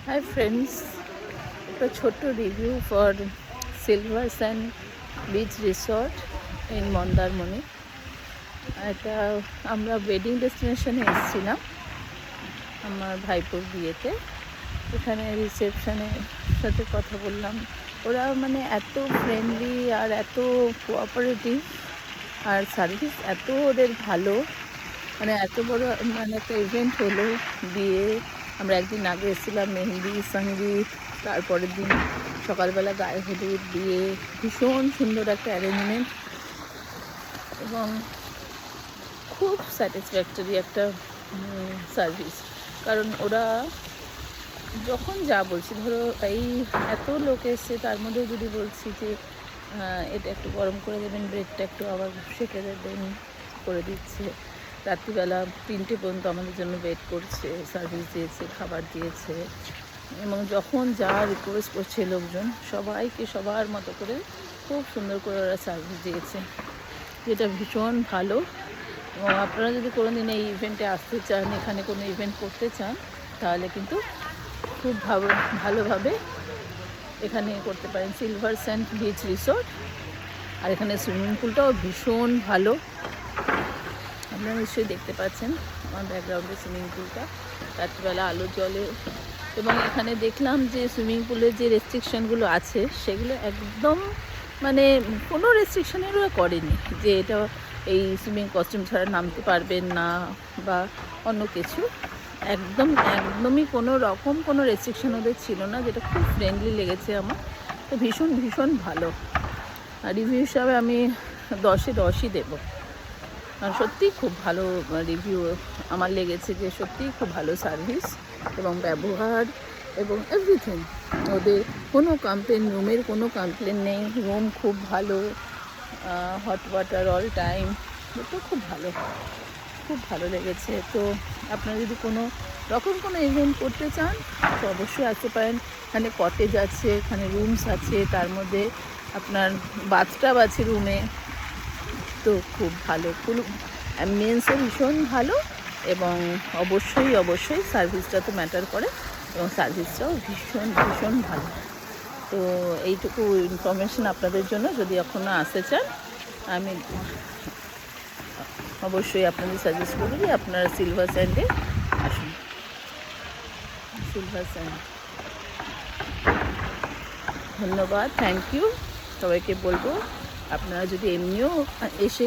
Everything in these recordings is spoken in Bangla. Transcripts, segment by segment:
Hi friends, একটা ছোট্ট review for silver sand beach resort in Mandarmani. এটা আমরা ওয়েডিং ডেস্টিনেশনে এসেছিলাম আমার ভাইপোর বিয়েতে। এখানে রিসেপশনের সাথে কথা বললাম, ওরা মানে এত ফ্রেন্ডলি আর এত কোঅপারেটিভ, আর সার্ভিস এত ওদের ভালো। মানে এত বড় মানে একটা ইভেন্ট হলো বিয়ে, আমরা একদিন আগে এসেছিলাম মেহেন্দি সঙ্গীত, তারপরের দিন সকালবেলা গায়ে হলুদ দিয়ে ভীষণ সুন্দর একটা অ্যারেঞ্জমেন্ট এবং খুব স্যাটিসফ্যাক্টরি একটা সার্ভিস। কারণ ওরা যখন যা বলছি, ধরো এই এত লোক এসছে তার মধ্যেও যদি বলছি যে এটা একটু গরম করে দেবেন, ব্রেডটা একটু আবার সেঁকে দেবেন, করে দিচ্ছে। রাত্রিবেলা 3টে পর্যন্ত আমাদের জন্য ওয়েট করছে, সার্ভিস দিয়েছে, খাবার দিয়েছে, এবং যখন যা রিকোয়েস্ট করছে লোকজন সবাইকে সবার মতো করে খুব সুন্দর করে ওরা সার্ভিস দিয়েছে, যেটা ভীষণ ভালো। এবং আপনারা যদি কোনো দিন এই ইভেন্টে আসতে চান, এখানে কোনো ইভেন্ট করতে চান, তাহলে কিন্তু খুব ভালোভাবে এখানে করতে পারেন। সিলভার স্যান্ড বিচ রিসর্ট, আর এখানে সুইমিং পুলটাও ভীষণ ভালো। আপনারা নিশ্চয়ই দেখতে পাচ্ছেন আমার ব্যাকগ্রাউন্ডে সুইমিং পুলটা, রাত্রিবেলা আলো জ্বলে। এবং এখানে দেখলাম যে সুইমিং পুলের যে রেস্ট্রিকশানগুলো আছে সেগুলো একদম মানে কোনো রেস্ট্রিকশানেরও করেনি, যে এটা এই সুইমিং কস্টিউম ছাড়া নামতে পারবেন না বা অন্য কিছু। একদমই কোনো রকম কোনো রেস্ট্রিকশান ওদের ছিল না, যেটা খুব ফ্রেন্ডলি লেগেছে আমার। তো ভীষণ ভালো। রিভিউ হিসাবে আমি 10-এ 10ই দেবো। আর সত্যিই খুব ভালো রিভিউ আমার লেগেছে, যে সত্যিই খুব ভালো সার্ভিস এবং ব্যবহার এবং এভরিথিং। ওদের কোনো কমপ্লেন, রুমের কোনো কমপ্লেন নেই, রুম খুব ভালো, হট ওয়াটার অল টাইম, এটা খুব ভালো লেগেছে। তো আপনারা যদি কোনো রকম কোনো ইভেন্ট করতে চান তো অবশ্যই আসতে পারেন। এখানে কটেজ আছে, এখানে রুমস আছে, তার মধ্যে আপনার বাথটাব আছে রুমে। তো খুব ভালো, কোনো অ্যাম্বিয়েন্সও ভীষণ ভালো, এবং অবশ্যই সার্ভিসটা তো ম্যাটার করে, এবং সার্ভিসটাও ভীষণ ভালো। তো এইটুকু ইনফরমেশন আপনাদের জন্য। যদি এখনও আসতে চান, আমি অবশ্যই আপনাদের সাজেস্ট করি যে আপনারা সিলভার স্যান্ডে আসুন। সিলভার স্যান্ড, ধন্যবাদ, থ্যাংক ইউ সবাইকে বলবো। আপনারা যদি এমনিও এসে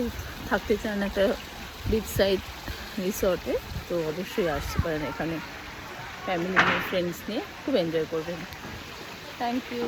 থাকতে চান একটা বিচ সাইড রিসর্টে, তো অবশ্যই আসতে পারেন। এখানে ফ্যামিলি নিয়ে, ফ্রেন্ডস নিয়ে খুব এনজয় করবেন। Thank you.